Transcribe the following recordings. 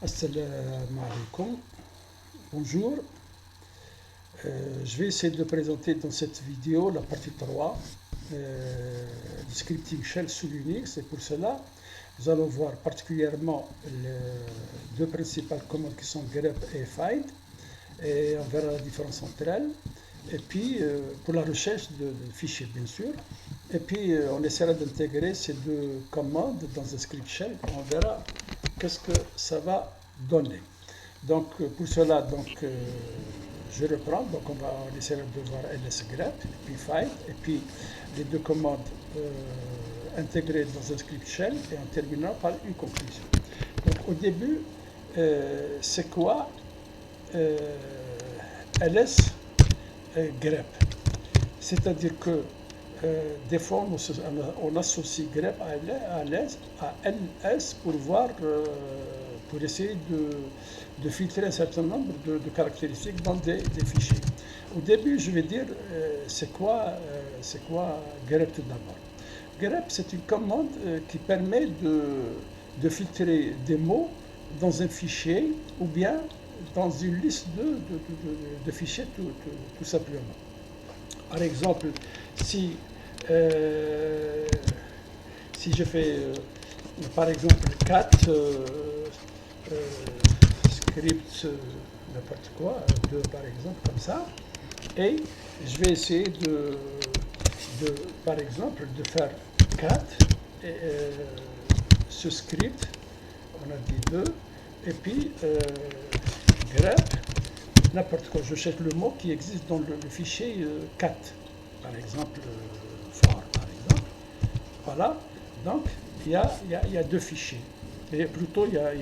Assalamu alaikum. Bonjour. Je vais essayer de présenter dans cette vidéo la partie 3 du scripting shell sous Linux. Et pour cela, nous allons voir particulièrement les deux principales commandes qui sont grep et find. Et on verra la différence entre elles. Et puis, pour la recherche de fichiers, bien sûr. Et puis, on essaiera d'intégrer ces deux commandes dans un script shell. On verra qu'est-ce que ça va donner. Donc, pour cela, je reprends. Donc, on essaiera de voir lsgrep, et puis find, et puis les deux commandes intégrées dans un script shell, et on terminera par une conclusion. Donc, au début, c'est quoi lsgrep? C'est-à-dire que des fois, on associe grep à ls pour voir, pour essayer de filtrer un certain nombre de caractéristiques dans des fichiers. Au début, je vais dire c'est quoi grep tout d'abord. Grep, c'est une commande qui permet de filtrer des mots dans un fichier ou bien dans une liste de fichiers tout simplement. Par exemple, si je fais par exemple 4 scripts, n'importe quoi, 2 par exemple, comme ça, et je vais essayer par exemple, de faire 4, ce script, on a dit 2, et puis grep, n'importe quoi, je cherche le mot qui existe dans le fichier 4, par exemple, for, par exemple. Voilà, donc il y a deux fichiers. Et plutôt, il y a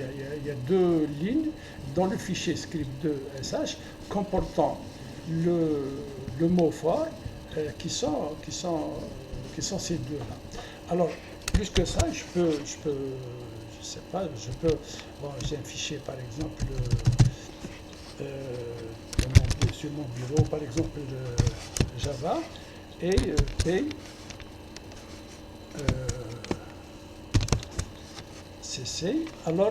deux lignes dans le fichier script2sh comportant le mot for qui sont ces deux-là. Alors, plus que ça, je sais pas, bon, j'ai un fichier par exemple sur mon bureau, par exemple Java, et cc, alors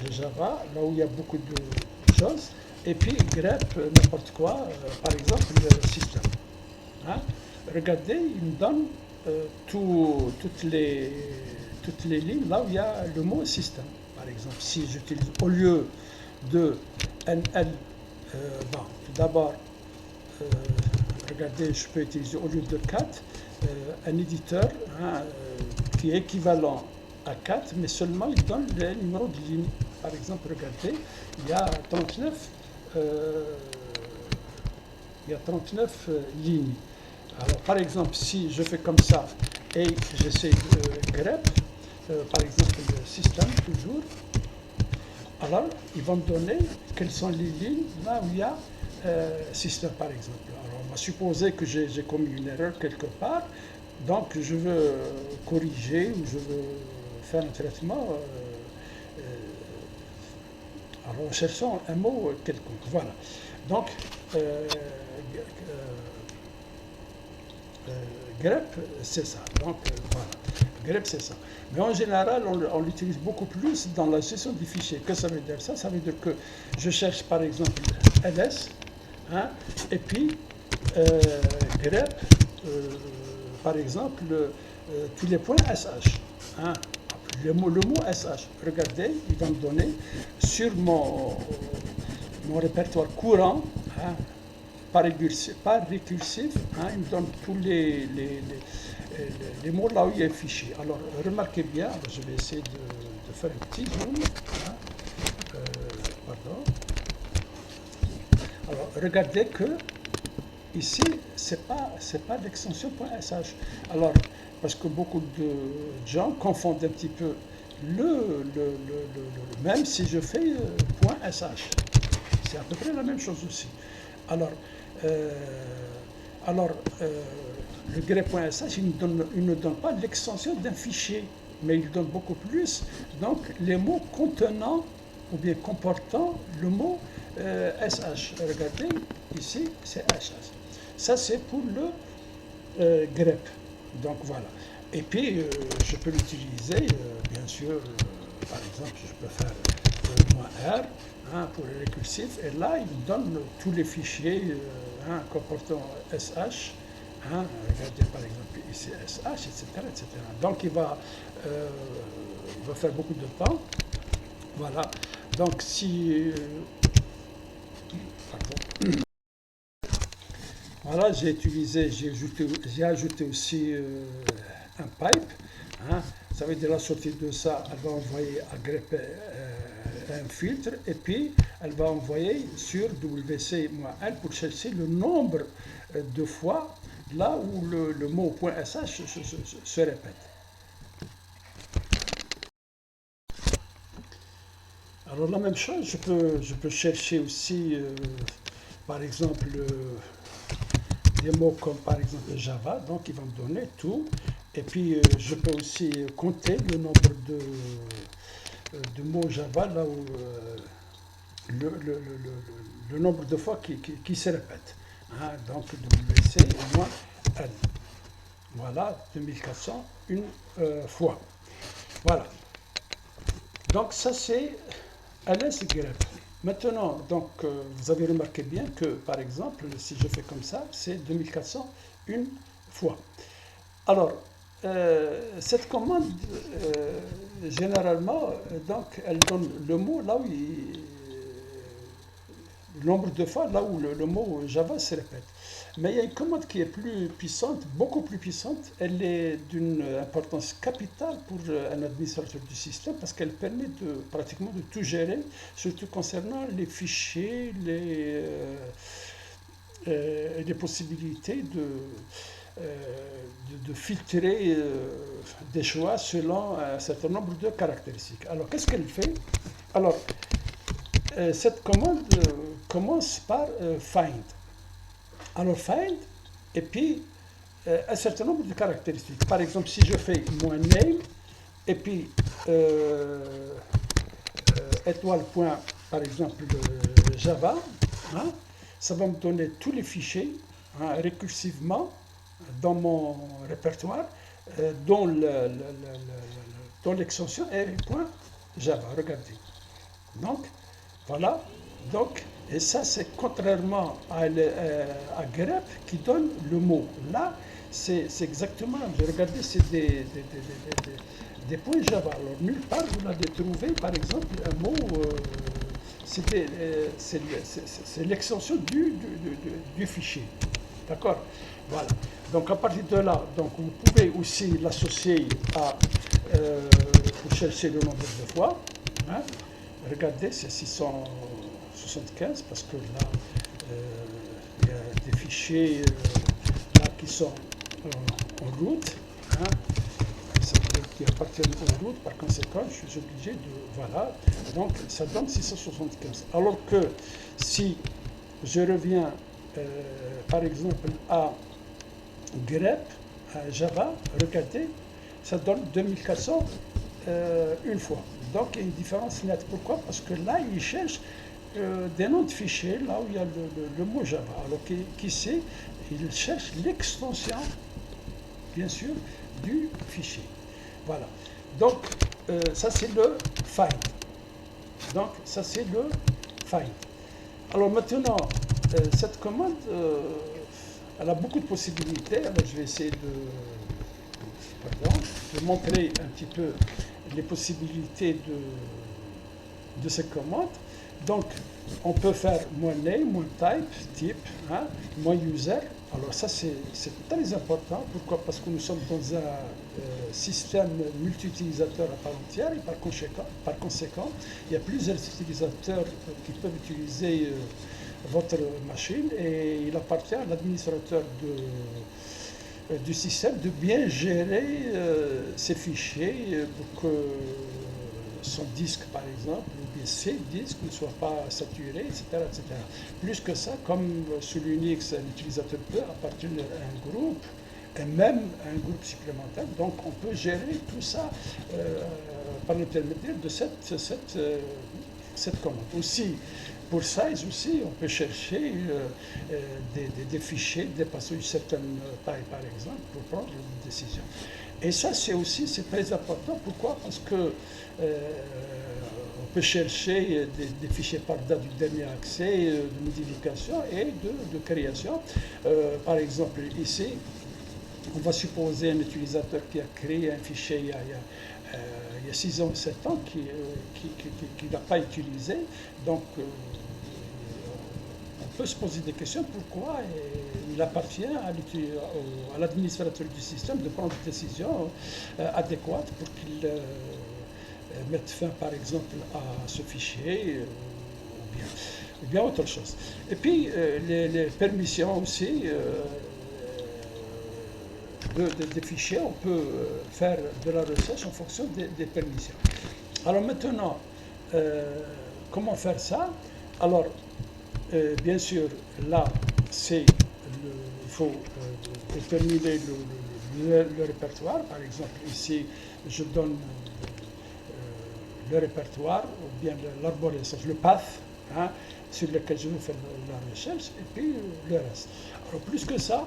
Java, là où il y a beaucoup de choses, et puis grep, n'importe quoi, par exemple le système. Hein? Regardez, il me donne toutes les lignes là où il y a le mot système. Par exemple, si j'utilise au lieu de nl, bon, tout d'abord, regardez, je peux utiliser au lieu de 4 un éditeur qui est équivalent à 4, mais seulement il donne les numéros de ligne. Par exemple, regardez, il y a 39 lignes. Alors, par exemple, si je fais comme ça et j'essaie de grep, par exemple, le système, toujours, alors, ils vont me donner quelles sont les lignes là où il y a système, par exemple. Alors, on va supposer que j'ai commis une erreur quelque part, donc je veux corriger ou je veux faire un traitement en cherchant un mot quelconque. Voilà. Donc, grep, c'est ça. Donc, voilà. Grep, c'est ça. Mais en général, on l'utilise beaucoup plus dans la gestion des fichiers. Que ça veut dire ça? Ça veut dire que je cherche par exemple ls, et puis grep, par exemple, tous les points sh. Le mot sh. Regardez, il va me donner sur mon répertoire courant, par récursif, il me donne tous les mots là où il y a un fichier. Alors, remarquez bien, je vais essayer de faire un petit zoom. Pardon. Alors, regardez que ici, c'est pas l'extension .sh. Alors, parce que beaucoup de gens confondent un petit peu même si je fais .sh. C'est à peu près la même chose aussi. Alors, le grep.sh, il ne donne pas l'extension d'un fichier, mais il donne beaucoup plus, donc les mots contenant ou bien comportant le mot sh. Regardez, ici, c'est sh. Ça, c'est pour le grep. Donc, voilà. Et puis, je peux l'utiliser, bien sûr, par exemple, je peux faire R, hein, pour le récursif, et là, il donne tous les fichiers hein, comportant SH. Hein, regardez par exemple ici SH, etc., etc. Donc il va faire beaucoup de temps. Voilà. Donc si pardon. Voilà, j'ai ajouté aussi un pipe. Hein. Ça veut dire la sortie de ça, elle va envoyer à grep un filtre et puis elle va envoyer sur WC-L pour chercher le nombre de fois là où le mot .sh se répète. Alors la même chose, je peux chercher aussi, par exemple, des mots comme par exemple Java, donc il va me donner tout. Et puis je peux aussi compter le nombre de mots Java, là où le nombre de fois qui se répète. Hein, donc WC moins N. Voilà, 2400 une fois. Voilà. Donc ça c'est ls-grep. Maintenant, donc, vous avez remarqué bien que, par exemple, si je fais comme ça, c'est 2400 une fois. Alors, cette commande, généralement, donc, elle donne le mot là où le nombre de fois là où le mot Java se répète. Mais il y a une commande qui est plus puissante, beaucoup plus puissante. Elle est d'une importance capitale pour un administrateur du système parce qu'elle permet pratiquement de tout gérer, surtout concernant les fichiers, les possibilités de filtrer des choix selon un certain nombre de caractéristiques. Alors, qu'est-ce qu'elle fait? Alors, cette commande commence par find. Alors find, et puis un certain nombre de caractéristiques. Par exemple, si je fais mon name, et puis étoile point, par exemple, Java, hein, ça va me donner tous les fichiers hein, récursivement dans mon répertoire, dont l'extension est .java. Regardez. Donc, voilà. Donc, et ça, c'est contrairement à grep qui donne le mot. Là, c'est exactement, regardez, c'est des points Java. Alors, nulle part, vous l'avez trouvé, par exemple, un mot, c'est l'extension du fichier. D'accord? Voilà. Donc, à partir de là, donc, vous pouvez aussi l'associer à, pour chercher le nombre de fois. Hein? Regardez, c'est 675 parce que là, il y a des fichiers là qui sont en route, hein, qui appartiennent aux routes. Par conséquent, je suis obligé de... Voilà, donc ça donne 675. Alors que si je reviens, par exemple, à grep, à Java, regardez, ça donne 2400 une fois. Donc il y a une différence nette. Pourquoi? Parce que là, il cherche des noms de fichiers, là où il y a le mot Java. Alors qui sait, il cherche l'extension, bien sûr, du fichier. Voilà. Donc ça c'est le find. Donc ça c'est le find. Alors maintenant, cette commande, elle a beaucoup de possibilités. Alors je vais essayer de montrer un petit peu les possibilités de cette commande. Donc, on peut faire -name, -type, hein, -user. Alors ça, c'est très important. Pourquoi? Parce que nous sommes dans un système multi-utilisateur à part entière et par conséquent, il y a plusieurs utilisateurs qui peuvent utiliser votre machine et il appartient à l'administrateur du système de bien gérer ces fichiers pour que son disque, par exemple, ou bien ses disques ne soient pas saturés, etc., etc. Plus que ça, comme sous Linux, l'utilisateur peut appartenir à un groupe, et même un groupe supplémentaire. Donc, on peut gérer tout ça par l'intermédiaire de cette commande. Aussi, pour size aussi, on peut chercher des fichiers dépassant une certaine taille, par exemple, pour prendre une décision. Et ça, c'est très important. Pourquoi? Parce que peut chercher des fichiers par date du dernier accès, de modification et de création. Par exemple, ici, on va supposer un utilisateur qui a créé un fichier il y a 6 ans, 7 ans, qui n'a pas utilisé. Donc, on peut se poser des questions pourquoi il appartient à l'administrateur du système de prendre des décisions adéquates pour qu'il mette fin, par exemple, à ce fichier ou bien autre chose. Et puis, les permissions aussi des fichiers, on peut faire de la recherche en fonction des permissions. Alors maintenant, comment faire ça? Alors, bien sûr, là, il faut déterminer le répertoire. Par exemple, ici, je donne le répertoire, ou bien l'arborescence, le path, hein, sur lequel je vais faire la recherche, et puis le reste. Alors, plus que ça,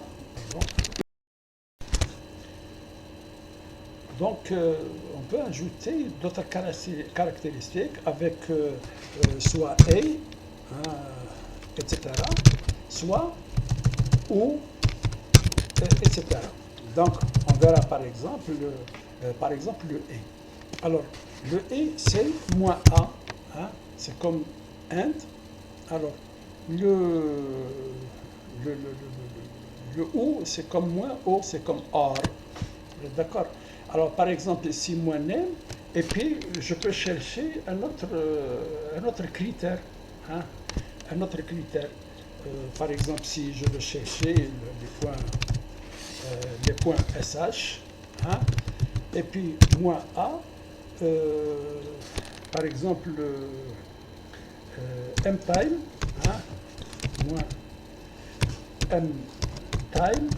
donc, on peut ajouter d'autres caractéristiques avec soit a, etc., soit ou, etc. Donc, on verra par exemple le et. Alors, le et, c'est moins a, hein, c'est comme and. Alors, le ou, c'est comme moins o, c'est comme or. D'accord? Alors, par exemple, ici, moins name, et puis je peux chercher un autre critère. Hein, un autre critère. Par exemple, si je veux chercher les points SH, hein, et puis moins A, par exemple, mtime, hein, moins mtime,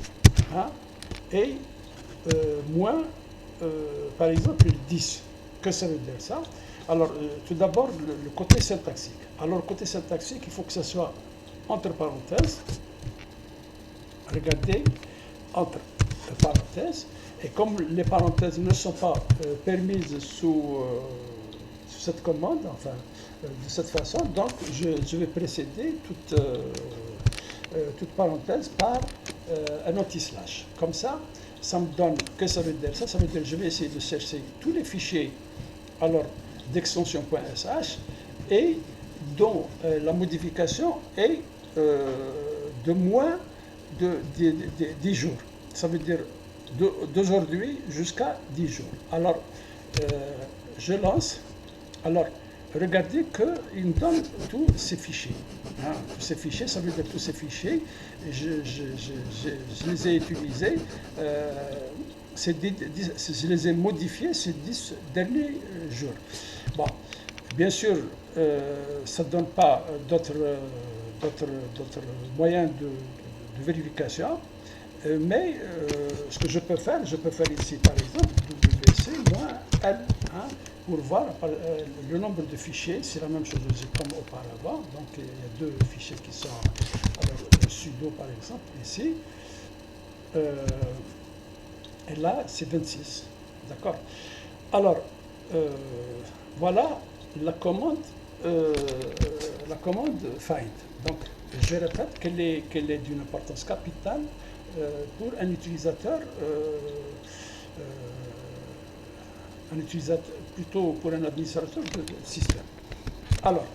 hein, et moins, par exemple, 10. Que ça veut dire ça? Alors, tout d'abord, le côté syntaxique. Alors, le côté syntaxique, il faut que ce soit entre parenthèses. Regardez, entre parenthèses. Et comme les parenthèses ne sont pas permises sous cette commande, enfin, de cette façon, donc je vais précéder toute parenthèse par un anti-slash. Comme ça, ça me donne, que ça veut dire ça? Ça veut dire que je vais essayer de chercher tous les fichiers alors d'extension.sh et dont la modification est de moins de 10 jours. Ça veut dire d'aujourd'hui jusqu'à 10 jours. Alors, je lance. Alors, regardez qu'il me donne tous ces fichiers. Hein, tous ces fichiers, ça veut dire tous ces fichiers, je les ai utilisés, je les ai modifiés ces 10 derniers jours. Bon, bien sûr, ça ne donne pas d'autres moyens de vérification, mais ce que je peux faire ici, par exemple, WC-L, hein, pour voir le nombre de fichiers, c'est la même chose comme auparavant. Donc, il y a deux fichiers qui sont, alors, sudo, par exemple, ici. Et là, c'est 26. D'accord? Alors, voilà la commande find. Donc, je répète qu'elle est d'une importance capitale pour un utilisateur, plutôt pour un administrateur de système. Alors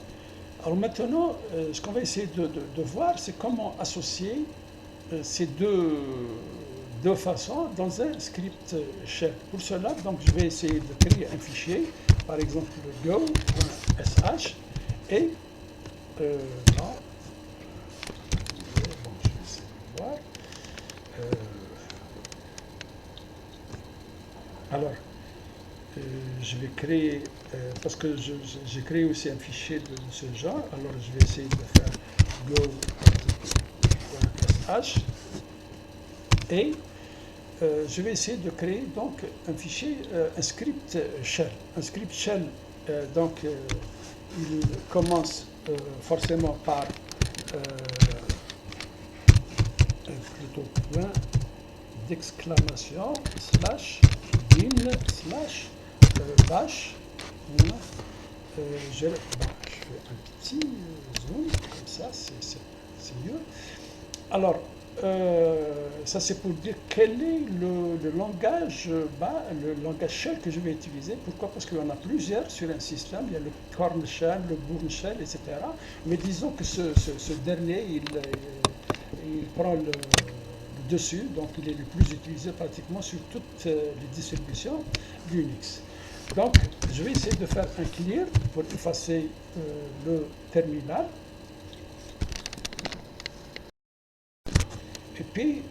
maintenant, ce qu'on va essayer de voir, c'est comment associer ces deux façons dans un script shell. Pour cela, donc, je vais essayer de créer un fichier, par exemple le go.sh, et non, bon, je vais essayer de voir. Alors, je vais créer, parce que j'ai créé aussi un fichier de ce genre, alors je vais essayer de faire go.sh et je vais essayer de créer donc un fichier, un script shell. Un script shell, donc il commence forcément par plutôt point d'exclamation slash bin slash bash je fais un petit zoom, comme ça, c'est mieux. Alors, ça c'est pour dire quel est le langage, le langage shell que je vais utiliser. Pourquoi? Parce qu'il y en a plusieurs sur un système. Il y a le Korn shell, le Bourne shell, etc. Mais disons que ce dernier, il prend le dessus, donc il est le plus utilisé pratiquement sur toutes les distributions Linux. Donc, je vais essayer de faire un clear pour effacer le terminal. Et puis,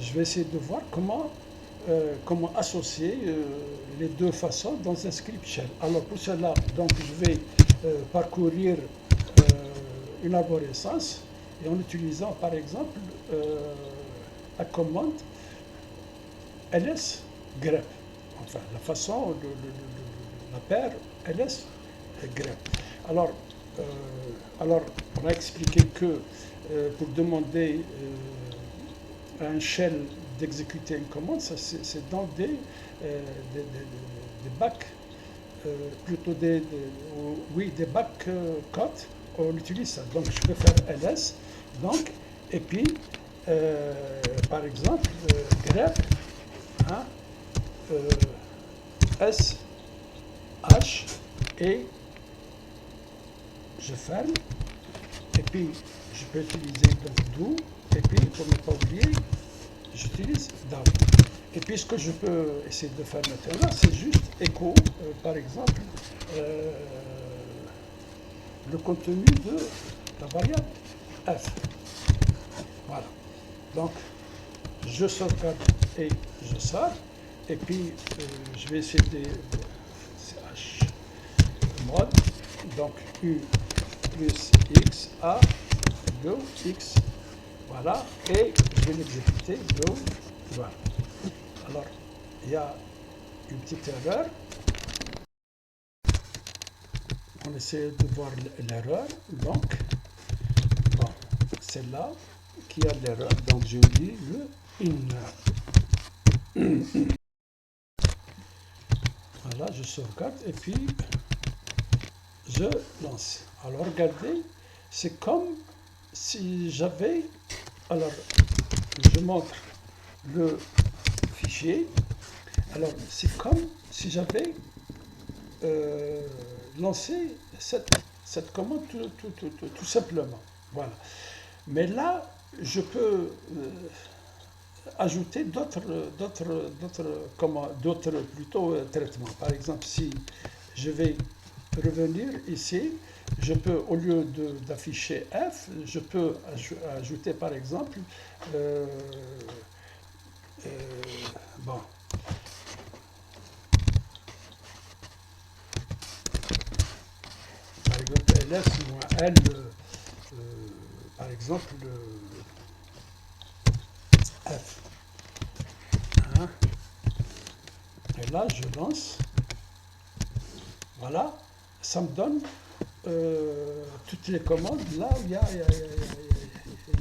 je vais essayer de voir comment associer les deux façons dans un script shell. Alors pour cela, donc, je vais parcourir une arborescence et en utilisant par exemple la commande ls grep. Enfin, la façon, la paire ls grep. Alors, on a expliqué que pour demander à un shell d'exécuter une commande, c'est dans des back, plutôt des back codes, on utilise ça. Donc je peux faire ls, donc, et puis par exemple grep s h et je ferme, et puis je peux utiliser donc do, et puis pour ne pas oublier, j'utilise down. Et puis ce que je peux essayer de faire maintenant, c'est juste écho, par exemple, le contenu de la variable f. Voilà. Donc, je sauvegarde et je sors, et puis je vais essayer de ch mode, donc u plus x a go x, voilà, et je vais l'exécuter go, voilà. Alors, il y a une petite erreur. On essaie de voir l'erreur. Donc, bon, c'est là qu'il y a l'erreur. Donc, j'ai oublié le in. Voilà, je sauvegarde et puis je lance. Alors, regardez, c'est comme si j'avais... Alors, je montre le fichier. Alors, c'est comme si j'avais lancé cette commande tout simplement. Voilà. Mais là, je peux ajouter d'autres traitements. Par exemple, si je vais revenir ici, je peux, au lieu d'afficher F, je peux ajouter par exemple bon, par exemple ls moins l, par exemple f. Hein? Et là, je lance. Voilà, ça me donne toutes les commandes là où il y a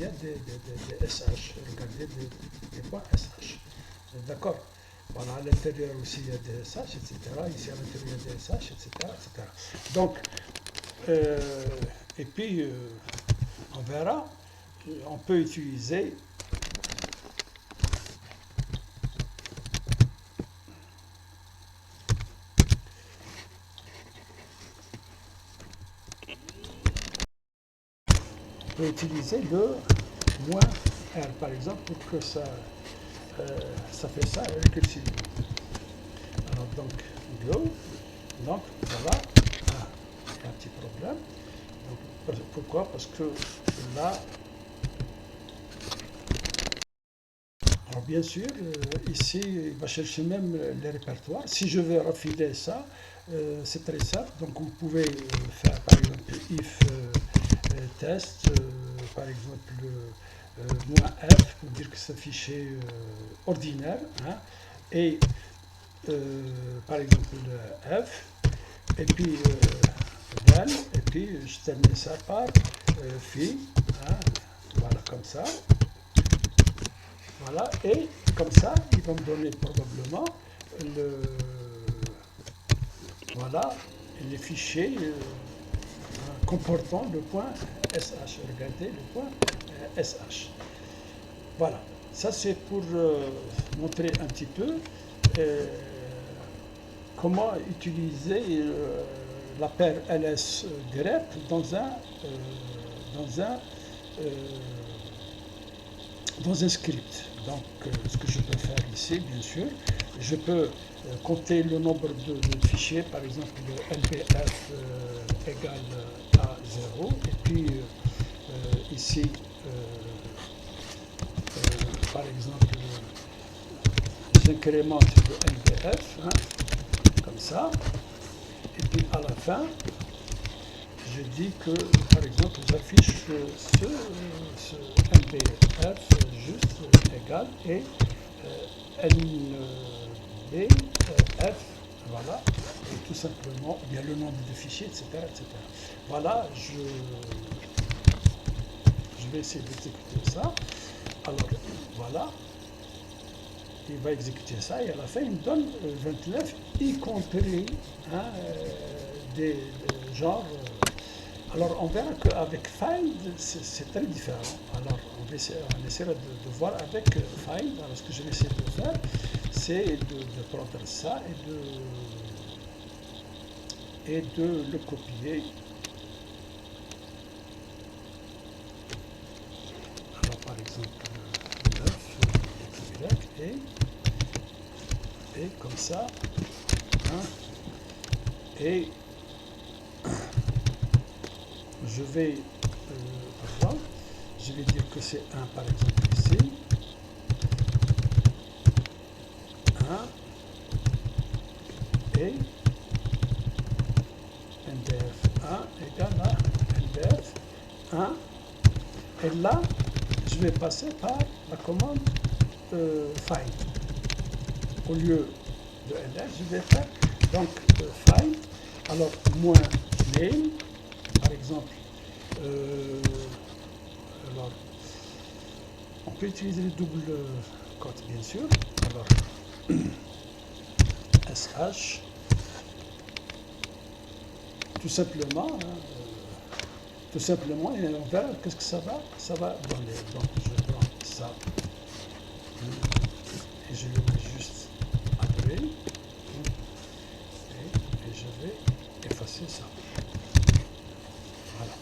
des SH. Regardez, des points SH. D'accord. Voilà, à l'intérieur aussi il y a des SH, etc. Ici à l'intérieur il y a des SH, etc. etc. Donc, et puis, on verra, on peut utiliser le moins R, par exemple, pour que ça fait ça récursivement. Alors, donc, go. Donc, voilà. Ah, il y a un petit problème. Donc, pourquoi? Parce que là, alors bien sûr, ici, il va chercher même les répertoires. Si je veux raffiler ça, c'est très simple. Donc, vous pouvez faire, par exemple, if test, par exemple, moins F, pour dire que c'est un fichier ordinaire, hein, et par exemple F, et puis rel, et puis je termine ça par fi, hein, voilà, comme ça. Voilà, et comme ça, il va me donner probablement voilà les fichiers comportant le point SH. Regardez le point SH. Voilà, ça c'est pour montrer un petit peu comment utiliser la paire ls grep dans un script. Donc ce que je peux faire ici, bien sûr, je peux compter le nombre de fichiers, par exemple le lbf égale à 0, et puis ici par exemple j'incrémente le lbf, hein, comme ça, et puis à la fin je dis que par exemple j'affiche ce lbf juste égal et lbf, voilà, et tout simplement, il y a le nombre de fichiers, etc. etc. Voilà, je vais essayer d'exécuter ça. Alors, voilà, il va exécuter ça et à la fin, il me donne 29, y compris hein, des genres. Alors, on verra qu'avec find, c'est très différent. Alors, on essaiera de voir avec find. Alors, ce que je vais essayer de faire, c'est de prendre ça et de le copier. Alors, par exemple, 9, et comme ça, hein, et je vais, par exemple, je vais dire que c'est 1 par exemple ici, 1 et NDF 1 égale à NDF 1, et là je vais passer par la commande find. Au lieu de NDF, je vais faire donc find, alors moins name, par exemple, alors on peut utiliser le double quote bien sûr, alors SH, tout simplement, et on verra qu'est-ce que ça va donner. Donc je prends ça et je le mets juste après et je vais effacer ça. Voilà.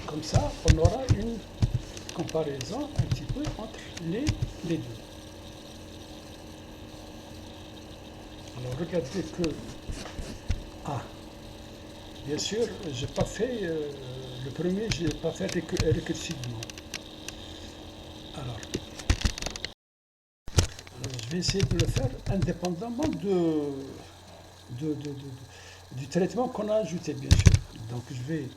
Comme ça, on aura une comparaison un petit peu entre les deux. Alors regardez que bien sûr, j'ai pas fait le premier, je n'ai pas fait récursivement. Alors, je vais essayer de le faire indépendamment du traitement qu'on a ajouté, bien sûr. Donc, je vais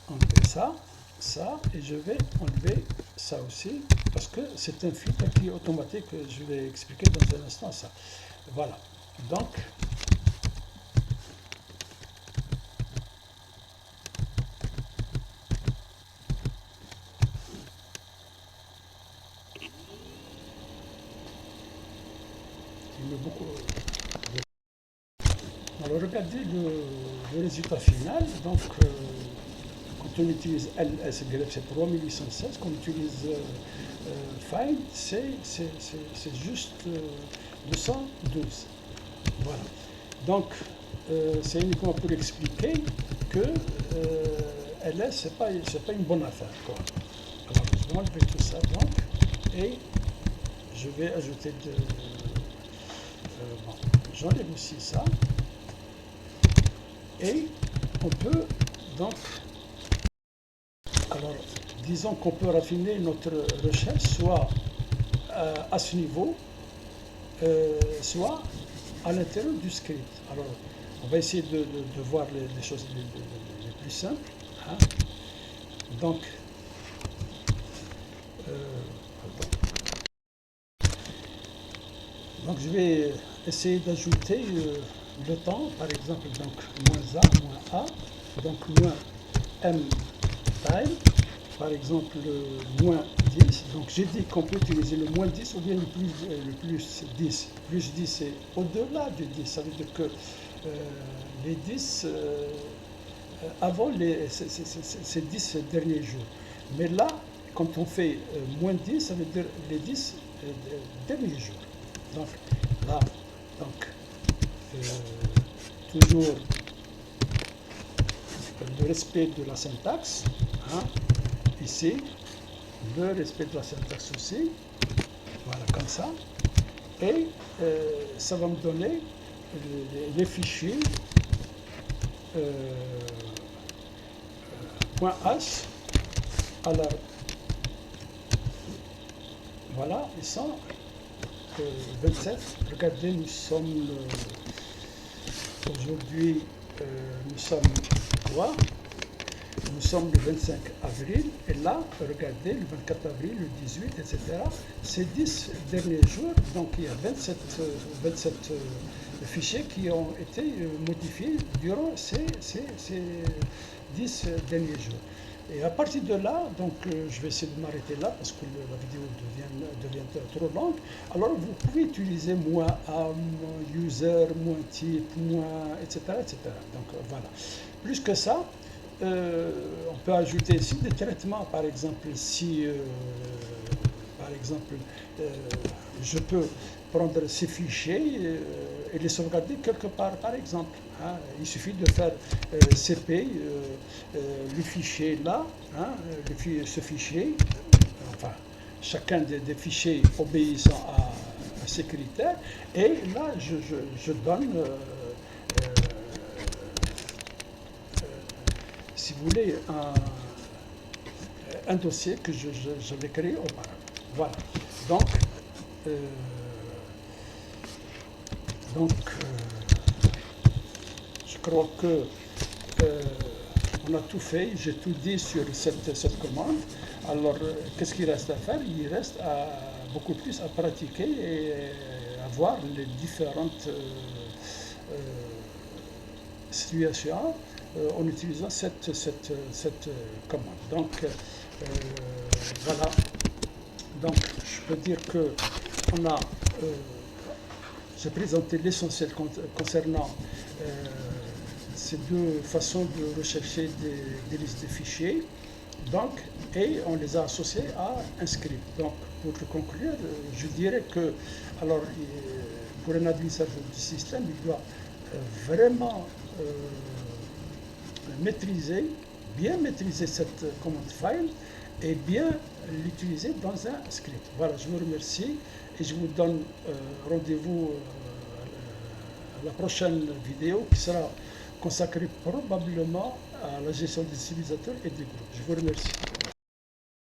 enlever ça, et je vais enlever ça aussi, parce que c'est un filtre qui est automatique. Je vais expliquer dans un instant ça. Voilà. Donc, beaucoup. Alors regardez le résultat final. Donc quand on utilise ls grep, c'est 3816. Quand on utilise find, c'est juste 212. Voilà. Donc c'est uniquement pour expliquer que ls c'est pas une bonne affaire, quoi. Alors je vais enlever tout ça donc, et je vais ajouter bon, j'enlève aussi ça, et on peut donc, alors disons qu'on peut raffiner notre recherche soit à ce niveau, soit à l'intérieur du script. Alors on va essayer de voir les choses les plus simples, hein. Donc donc je vais essayer d'ajouter le temps, par exemple, donc moins A, donc moins M time, par exemple le moins 10, donc j'ai dit qu'on peut utiliser le moins 10 ou bien le plus 10. Plus 10 c'est au-delà du 10, ça veut dire que les 10 avant ces 10 derniers jours. Mais là, quand on fait moins 10, ça veut dire les 10 derniers jours. Donc là, donc, toujours le respect de la syntaxe, hein, ici, le respect de la syntaxe aussi, voilà, comme ça, et ça va me donner les fichiers .h à la, voilà, ils sont 27. Regardez, nous sommes aujourd'hui, nous sommes quoi? Nous sommes le 25 avril, et là, regardez, le 24 avril, le 18, etc. Ces 10 derniers jours, donc il y a 27 fichiers qui ont été modifiés durant ces 10 derniers jours. Et à partir de là, donc je vais essayer de m'arrêter là parce que la vidéo devient trop longue. Alors vous pouvez utiliser moins A, moins user, moins type, moins, etc. etc. Donc voilà. Plus que ça, on peut ajouter ici des traitements, par exemple, si par exemple je peux prendre ces fichiers et les sauvegarder quelque part, par exemple. Hein. Il suffit de faire cp, le fichier là, hein, ce fichier, enfin, chacun des fichiers obéissant à ces critères, et là je donne, si vous voulez, un dossier que j'avais créé auparavant. Voilà. Donc, je crois que on a tout fait, j'ai tout dit sur cette commande. Alors, qu'est-ce qu'il reste à faire? Il reste beaucoup plus à pratiquer et à voir les différentes situations en utilisant cette commande. Donc, voilà. Donc, je peux dire que j'ai présenté l'essentiel concernant ces deux façons de rechercher des listes de fichiers. Donc, et on les a associés à un script. Donc, pour conclure, je dirais que, alors, pour un administrateur du système, il doit vraiment bien maîtriser cette commande file et bien l'utiliser dans un script. Voilà, je vous remercie et je vous donne rendez-vous à la prochaine vidéo qui sera consacrée probablement à la gestion des utilisateurs et des groupes. Je vous remercie.